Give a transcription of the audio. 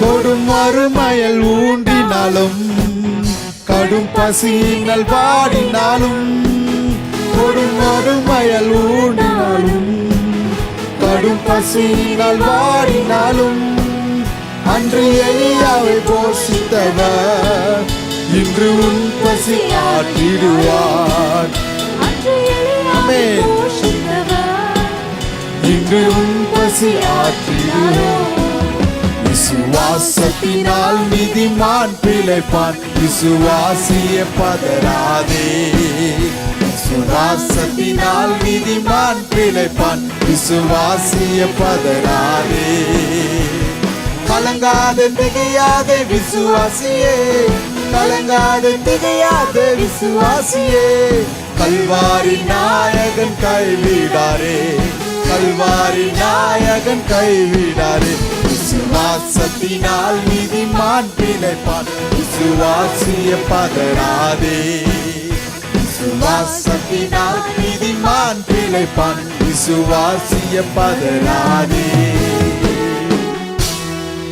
கொடும் மறுமயல் ஊன்றினாலும் கடும் பசியினால் வாடினாலும் கொடும் மறுமயல் ஊன்றினாலும் கடும் பசியினால் வாடினாலும் அன்று எலியாவை போஷித்தவர் இன்று உன் பசி ஆற்றிடுவார். ஆமென். இன்று உன் பசி ஆற்றிடுவார். விசுவாசத்தினால் நீதிமான் பிழைப்பான். விசுவாசியே பதறாதே. விசுவாசத்தினால் நீதிமான் பிழைப்பான். விசுவாசியே பதறாதே. கலங்காதே திகையாதே விசுவாசியே. கலங்காதே திகையாதே விசுவாசியே. கல்வாரி நாயகன் கைவிடாரே. கல்வாரி நாயகன் கைவிடாரே. விசுவாசத்தினால் நீதிமான் பிழைப்பான். விசுவாசியே பதறாதே. விசுவாசத்தினால் நீதிமான் பிழைப்பான். விசுவாசியே பதறாதே.